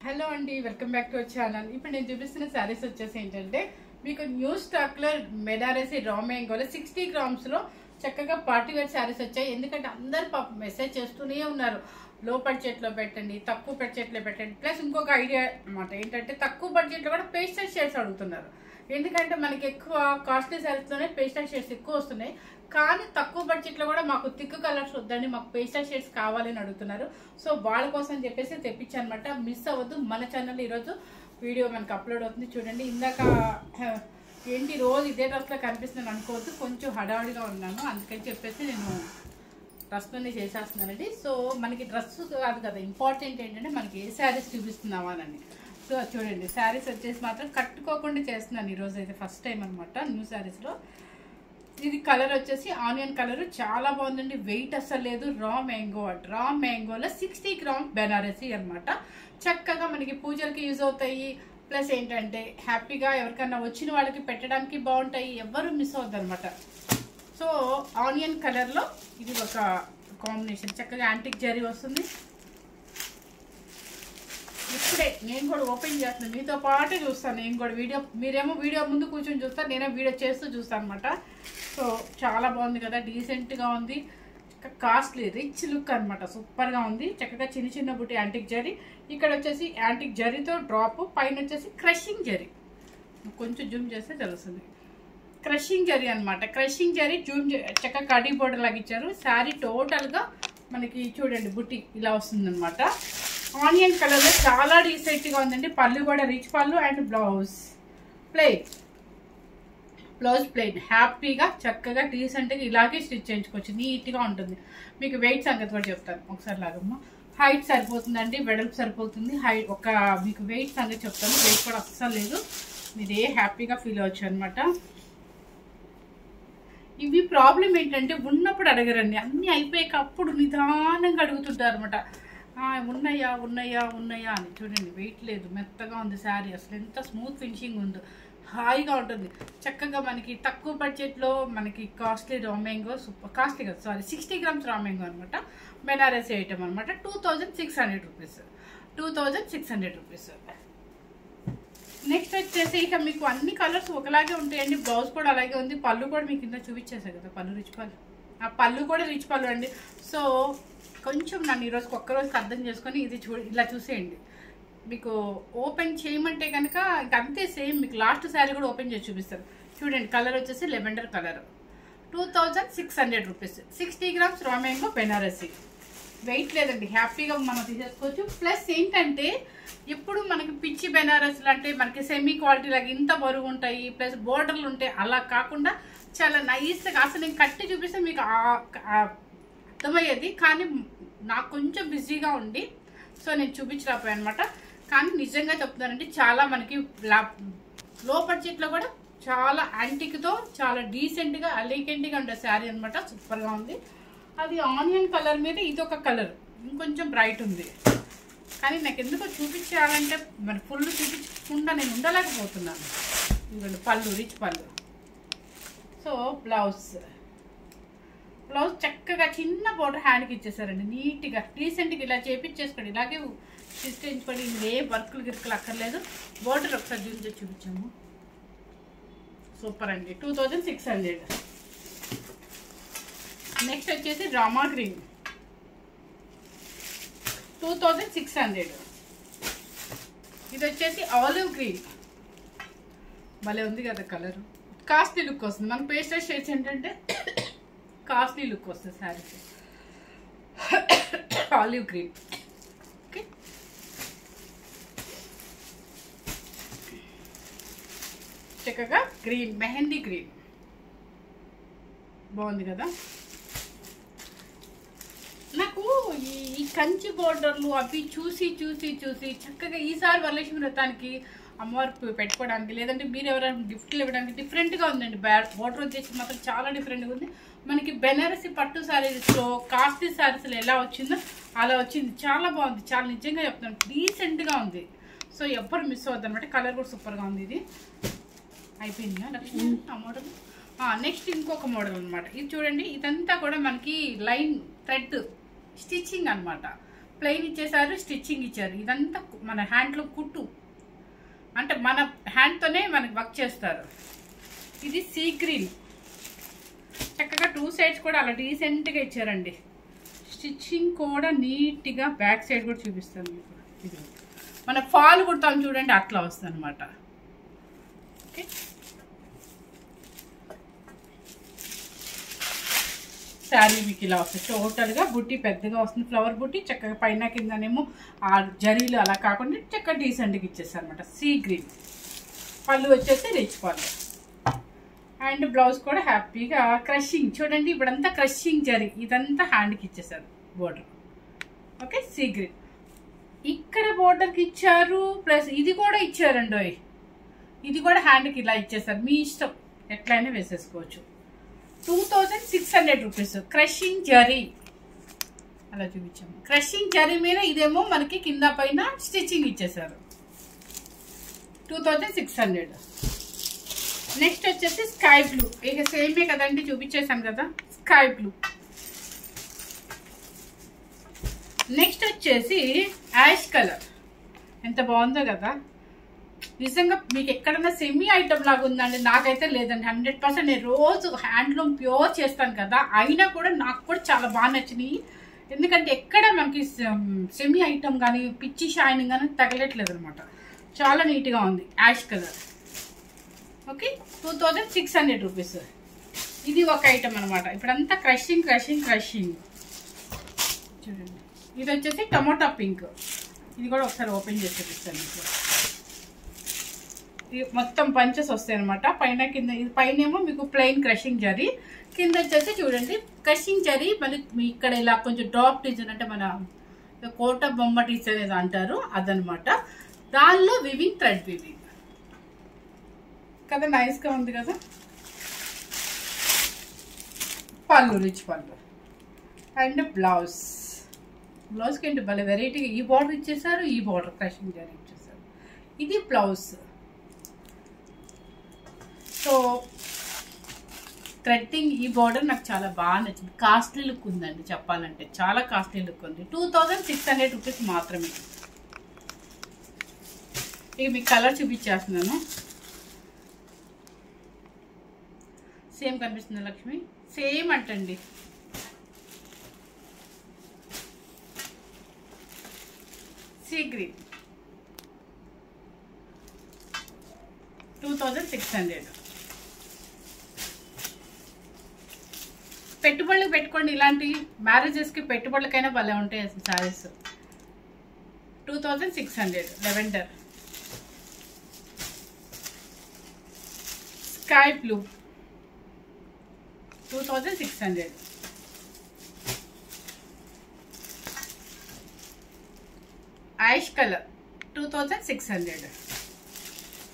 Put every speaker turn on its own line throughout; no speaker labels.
Hello అండి, welcome back to our channel. ఇప్పుడు నేను చూపిస్తున్న శారీస్ వచ్చేసి ఏంటంటే మీకు న్యూ స్టాక్ లో బెనారసి రా మ్యాంగోలో 60 grams లో చక్కగా పార్టీ వేర్ శారీస్ వచ్చాయి. ఎందుకంటే అందరు మెసేజ్ చేస్తూనే ఉన్నారు, లో బడ్జెట్ లో పెట్టండి, తక్కువ బడ్జెట్ లో పెట్టండి. ప్లస్ ఇంకొక ఐడియా అనమాట ఏంటంటే తక్కువ బడ్జెట్ లో కూడా పేస్టల్ షేడ్స్ అడుగుతున్నారు. ఎందుకంటే మనకి ఎక్కువ కాస్ట్లీ శారీస్ లోనే పేస్టల్ షేడ్స్ ఎక్కువ వస్తున్నాయి, కానీ తక్కువ బడ్జెట్ లో కూడా మాకు థిక్ కలర్స్ వద్దండి, మాకు పేస్టల్ షేడ్స్ కావాలని అడుగుతున్నారు. సో వాళ్ళ కోసం చెప్పేసి తెప్పించానమాట. మిస్ అవ్వద్దు, మన ఛానల్ ఈరోజు వీడియో మనకు అప్లోడ్ అవుతుంది. చూడండి, ఇందాక ఏంటి రోజు ఇదే డ్రెస్లో కనిపిస్తున్నాను అనుకోవద్దు, కొంచెం హడావిడిగా ఉన్నాను, అందుకని చెప్పేసి నేను డ్రెస్లోనే చేసేస్తున్నానండి. సో మనకి డ్రెస్ కాదు కదా, ఇంపార్టెంట్ ఏంటంటే మనకి ఏ శారీస్ చూపిస్తున్నామా అని. సో చూడండి, శారీస్ వచ్చేసి మాత్రం కట్టుకోకుండా చేస్తున్నాను ఈరోజు అయితే ఫస్ట్ టైం అనమాట న్యూ శారీస్లో. ఇది కలర్ వచ్చేసి ఆనియన్ కలర్, చాలా బాగుందండి, వెయిట్ అస్సలు లేదు. రా మ్యాంగోలో 60 grams బెనారసి అనమాట. చక్కగా మనకి పూజలకి యూజ్ అవుతాయి. ప్లస్ ఏంటంటే హ్యాపీగా ఎవరికన్నా వచ్చిన వాళ్ళకి పెట్టడానికి బాగుంటాయి, ఎవరు మిస్ అవుద్ది అనమాట. సో ఆనియన్ కలర్లో ఇది ఒక కాంబినేషన్, చక్కగా యాంటిక్ జరీ వస్తుంది. ఇప్పుడే నేను కూడా ఓపెన్ చేస్తున్నాను, మీతో పాటే చూస్తాను నేను కూడా. మీరేమో వీడియో ముందు కూర్చొని చూస్తాను, నేనే వీడియో చేస్తూ చూస్తాను అనమాట. సో చాలా బాగుంది కదా, డీసెంట్గా ఉంది, కాస్ట్లీ రిచ్ లుక్ అనమాట, సూపర్గా ఉంది. చక్కగా చిన్న చిన్న బుట్టి యాంటిక్ జరీ, ఇక్కడ వచ్చేసి యాంటిక్ జరీతో డ్రాప్, పైన వచ్చేసి క్రషింగ్ జరీ. కొంచెం జూమ్ చేస్తే తెలుస్తుంది, క్రషింగ్ జరీ అనమాట. క్రషింగ్ జరీ జూమ్ చక్కగా కడీ బోర్డర్ లాగా ఇచ్చారు. శారీ టోటల్గా మనకి చూడండి బుట్టి ఇలా వస్తుంది అనమాట. ఆనియన్ కలర్లో చాలా డీసెంట్గా ఉందండి. పళ్ళు కూడా రిచ్ పళ్ళు అండ్ బ్లౌజ్ ప్లెయిన్. హ్యాపీగా చక్కగా డీసెంట్గా ఇలాగే స్టిచ్ చేయించుకోవచ్చు, నీట్గా ఉంటుంది. మీకు వెయిట్ సంగతి కూడా చెప్తాను ఒకసారి లాగమ్మా. హైట్ సరిపోతుందండి, వెడల్పు సరిపోతుంది. మీకు వెయిట్ సంగతి చెప్తాను, వెయిట్ కూడా అస్సలు లేదు, మీరే హ్యాపీగా ఫీల్ అవ్వచ్చు అనమాట. ఇవి ప్రాబ్లం ఏంటంటే ఉన్నప్పుడు అడగరండి, అన్నీ అయిపోయాక అప్పుడు నిదానంగా అడుగుతుంటారు అనమాట. ఉన్నాయా ఉన్నాయా ఉన్నాయా అని. చూడండి, వెయిట్ లేదు, మెత్తగా ఉంది శారీ, అసలు ఎంత స్మూత్ ఫినిషింగ్ ఉందో, హాయిగా ఉంటుంది. చక్కగా మనకి తక్కువ బడ్జెట్లో మనకి costly raw mango, super costly కదా, సారీ 60 grams రా మ్యాంగో అనమాట. బెనారసి ఐటమ్ అనమాట. 2600 రూపీస్. నెక్స్ట్ వచ్చేసి ఇక మీకు అన్ని కలర్స్ ఒకలాగే ఉంటాయండి. బ్లౌజ్ కూడా అలాగే ఉంది. పళ్ళు కూడా మీకు కింద చూపించేసారు కదా, పళ్ళు రిచ్ పళ్ళు, ఆ పళ్ళు కూడా రిచ్ పళ్ళు అండి. సో కొంచెం నన్ను ఈరోజు ఒక్కరోజుకి అర్థం చేసుకొని ఇది ఇలా చూసేయండి. మీకు ఓపెన్ చేయమంటే కనుక అంతే సేమ్, మీకు లాస్ట్ శారీ కూడా ఓపెన్ చేసి చూపిస్తారు. చూడండి, కలర్ వచ్చేసి lavender colour. 2600 rupees. 60 grams raw mango Banarasi. Weight లేదండి, హ్యాపీగా మనం తీసేసుకోవచ్చు. ప్లస్ ఏంటంటే ఎప్పుడు మనకి పిచ్చి బెనారస్లు అంటే మనకి సెమీ క్వాలిటీ లాగా ఇంత బరువు ఉంటాయి, ప్లస్ బోర్డర్లు ఉంటాయి, అలా కాకుండా చాలా నైస్గా. అసలు నేను కట్టి చూపిస్తే మీకు అర్థమయ్యేది, కానీ నాకు కొంచెం బిజీగా ఉండి సో నేను చూపించలేకపోయాను అనమాట. కానీ నిజంగా చెప్తున్నానంటే చాలా మనకి లో బడ్జెట్లో కూడా చాలా యాంటిక్తో చాలా డీసెంట్గా ఎలిగెంట్గా ఉండే శారీ అనమాట, సూపర్గా ఉంది. అది ఆనియన్ కలర్ మీద ఇది ఒక కలర్, ఇంకొంచెం బ్రైట్ ఉంది. కానీ నాకు ఎందుకో చూపించాలంటే మరి ఫుల్ చూపించకుండా నేను ఉండలేకపోతున్నాను. ఇవ్వండి పళ్ళు, రిచ్ పళ్ళు. సో బ్లౌజ్ చక్కగా చిన్న బోర్డర్ హ్యాండ్కి ఇచ్చేసారండి, నీట్గా డీసెంట్గా ఇలా చేపించేసుకోండి. ఇలాగే స్టిచ్ చేయించుకోండి, ఏ వర్కులు గిరుకులు అక్కర్లేదు. బోర్డర్ ఒకసారి జూమ్ చేసి చూపించాము, సూపర్ అండి. 2600. నెక్స్ట్ వచ్చేసి రామా గ్రీన్, 2600. ఇది వచ్చేసి ఆలివ్ గ్రీన్, భలే ఉంది కదా కలర్, కాస్ట్లీ లుక్ వస్తుంది. మన పేస్టల్ షేడ్స్ ఏంటంటే కాస్ట్లీ లుక్ వస్తుంది శారీకి. Olive green, okay. చక్కగా గ్రీన్, మెహందీ గ్రీన్, బాగుంది కదా. నాకు ఈ కంచి బోర్డర్లు అవి చూసి చక్కగా ఈసారి వరలక్ష్మి వ్రతానికి అమ్మవారు పెట్టుకోవడానికి, లేదంటే మీరు ఎవరైనా గిఫ్ట్లు ఇవ్వడానికి డిఫరెంట్గా ఉందండి. బోర్డర్ వచ్చేసి మాత్రం చాలా డిఫరెంట్గా ఉంది. మనకి బెనారసి పట్టు శారీస్లో కాస్ట్లీ శారీస్లో ఎలా వచ్చిందో అలా వచ్చింది, చాలా బాగుంది, చాలా నిజంగా చెప్తున్నాను, డీసెంట్గా ఉంది. సో ఎవ్వరు మిస్ అవుద్ది అనమాట. కలర్ కూడా సూపర్గా ఉంది. ఇది అయిపోయిందా లక్ష్మి ఆ మోడల్. నెక్స్ట్ ఇంకొక మోడల్ అనమాట. ఇది చూడండి, ఇదంతా కూడా మనకి లైన్ థ్రెడ్ స్టిచ్చింగ్ అనమాట. ప్లెయిన్ ఇచ్చేసారు, స్టిచ్చింగ్ ఇచ్చారు. ఇదంతా మన హ్యాండ్లో కుట్టు, అంటే మన హ్యాండ్తోనే మనకి వర్క్ చేస్తారు. ఇది సీ గ్రీన్, చక్కగా 2 సైడ్స్ కూడా అలా డీసెంట్గా ఇచ్చారండి. స్టిచ్చింగ్ కూడా నీట్గా, బ్యాక్ సైడ్ కూడా చూపిస్తాను మీకు. ఇది మన ఫాల్ కుడతాం చూడండి, అట్లా వస్తుంది అనమాట. ఓకే, శారీ మీకు ఇలా వస్తుంది. టోటల్గా బుట్టి పెద్దగా వస్తుంది, ఫ్లవర్ బుట్టి చక్కగా పైన కిందనేమో ఆ జరీలు అలా కాకుండా చక్కగా డీసెంట్గా ఇచ్చేస్తారు అనమాట. సీ గ్రీన్ పళ్ళు వచ్చేసి రిచ్ పళ్ళు. అండ్ బ్లౌజ్ కూడా హ్యాపీగా క్రషింగ్ చూడండి, ఇప్పుడంతా క్రషింగ్ జరీ, ఇదంతా హ్యాండ్కి ఇచ్చేసారు బోర్డర్. ఓకే, సీ గ్రీన్ ఇక్కడ బోర్డర్కి ఇచ్చారు, ప్లస్ ఇది కూడా ఇచ్చారండి. ఇది కూడా హ్యాండ్కి ఇలా ఇచ్చేసారు, మీ ఇష్టం ఎట్లయినా వేసేసుకోవచ్చు. 2600 రూపీస్. క్రషింగ్ జరీ అలా చూపించాము. క్రషింగ్ జరీ మీద ఇదేమో మనకి కింద పైన స్టిచ్చింగ్ ఇచ్చేసారు. 2600. నెక్స్ట్ వచ్చేసి స్కై బ్లూ, ఇక సేమే కదండి, చూపించేసాం కదా స్కై బ్లూ. నెక్స్ట్ వచ్చేసి యాష్ కలర్, ఎంత బాగుందో కదా. నిజంగా మీకు ఎక్కడన్నా సెమీ ఐటమ్ లాగా ఉందండి, నాకైతే లేదండి. 100% నేను రోజు హ్యాండ్లూమ్ ప్యూర్ చేస్తాను కదా, అయినా కూడా నాకు కూడా చాలా బాగా నచ్చినాయి. ఎందుకంటే ఎక్కడ మనకి సెమీ ఐటమ్ కానీ పిచ్చి షైనింగ్ కానీ తగలట్లేదు అనమాట. చాలా నీట్గా ఉంది యాష్ కలర్. Okay, 2600 rupees. ఇది ఒక ఐటమ్ అనమాట. ఇప్పుడంతా క్రషింగ్ క్రషింగ్ క్రషింగ్ చూడండి. ఇది వచ్చేసి టమోటా పింక్, ఇది కూడా ఒకసారి ఓపెన్ చేసి చూపిస్తాను మీకు. మొత్తం పంచెస్ వస్తాయి అనమాట, పైన కింద. ఇది పైన ఏమో మీకు ప్లెయిన్ క్రషింగ్ జరీ, కింద వచ్చేసి చూడండి క్రషింగ్ జరీ. మళ్ళీ ఇక్కడ ఇలా కొంచెం డ్రాప్ డిజైన్, అంటే మన కోట బొమ్మ డిజైన్ ఏదో అంటారు అదనమాట. దానిలో వివింగ్, థ్రెడ్ వివింగ్ కదా, నైస్గా ఉంది కదా. పళ్ళు రిచ్ పళ్ళు. అండ్ బ్లౌజ్, బ్లౌజ్కి ఏంటి భలే వెరైటీగా ఈ బార్డర్ ఇచ్చేసారు, ఈ బార్డర్ క్రషింగ్ జరీ ఇచ్చేసారు. ఇది బ్లౌజ్. సో థ్రెడ్డింగ్ ఈ బార్డర్ నాకు చాలా బాగా నచ్చింది. కాస్ట్లీ లుక్ ఉందండి, చెప్పాలంటే చాలా కాస్ట్లీ లుక్ ఉంది. 2600 రూపీస్ మాత్రమే. ఇక మీకు కలర్ చూపించేస్తున్నాను. సేమ్ కనిపిస్తుంది లక్ష్మి, సేమ్ అంటండి. Sea green 2600. పెట్టుబడులకు పెట్టుకోండి, ఇలాంటి మ్యారేజెస్కి పెట్టుబడులకైనా భలే ఉంటాయి అసలు saris. 2600. Lavender, sky blue 2600. Ash colour 2600.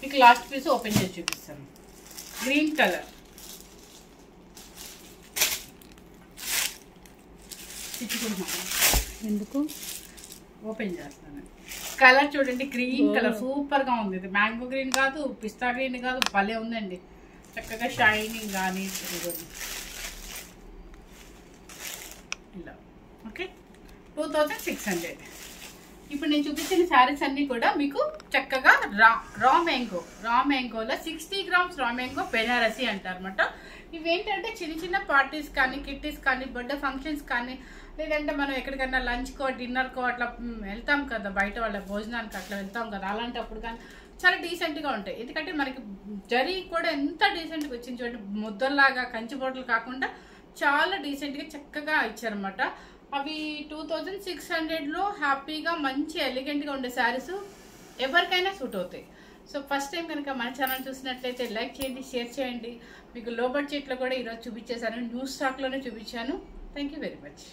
మీకు లాస్ట్ పీస్ ఓపెన్ చేసి చూపిస్తాను. గ్రీన్ కలర్, ఎందుకు ఓపెన్ చేస్తాను. కలర్ చూడండి, గ్రీన్ కలర్ సూపర్గా ఉంది. ఇది మ్యాంగో గ్రీన్ కాదు, పిస్తా గ్రీన్ కాదు, భలే ఉందండి. చక్కగా షైనింగ్ కానీ ఇలా. ఓకే, 2600. ఇప్పుడు నేను చూపించిన శారీస్ అన్నీ కూడా మీకు చక్కగా రా మ్యాంగోలో 60 గ్రామ్స్ రా మ్యాంగో బెనారసి అంటారనమాట. ఇవేంటంటే చిన్న చిన్న పార్టీస్ కానీ, కిట్టీస్ కానీ, బర్త్డే ఫంక్షన్స్ కానీ, లేదంటే మనం ఎక్కడికైనా లంచ్కో డిన్నర్కో అట్లా వెళ్తాం కదా, బయట వాళ్ళ భోజనానికి అట్లా వెళ్తాం కదా, అలాంటప్పుడు కానీ చాలా డీసెంట్గా ఉంటాయి. ఎందుకంటే మనకి జరీ కూడా ఎంత డీసెంట్గా వచ్చింది చూడండి, ముద్దల్లాగా కంచి బోటలు కాకుండా చాలా డీసెంట్గా చక్కగా ఇచ్చారనమాట. అవి 2600లో హ్యాపీగా మంచి ఎలిగెంట్గా ఉండే శారీస్ ఎవరికైనా సూట్ అవుతాయి. సో ఫస్ట్ టైం కనుక మన ఛానల్ చూసినట్లయితే లైక్ చేయండి, షేర్ చేయండి. మీకు లో బడ్జెట్లో కూడా ఈరోజు చూపించేశాను, న్యూ స్టాక్లోనే చూపించాను. Thank you very much.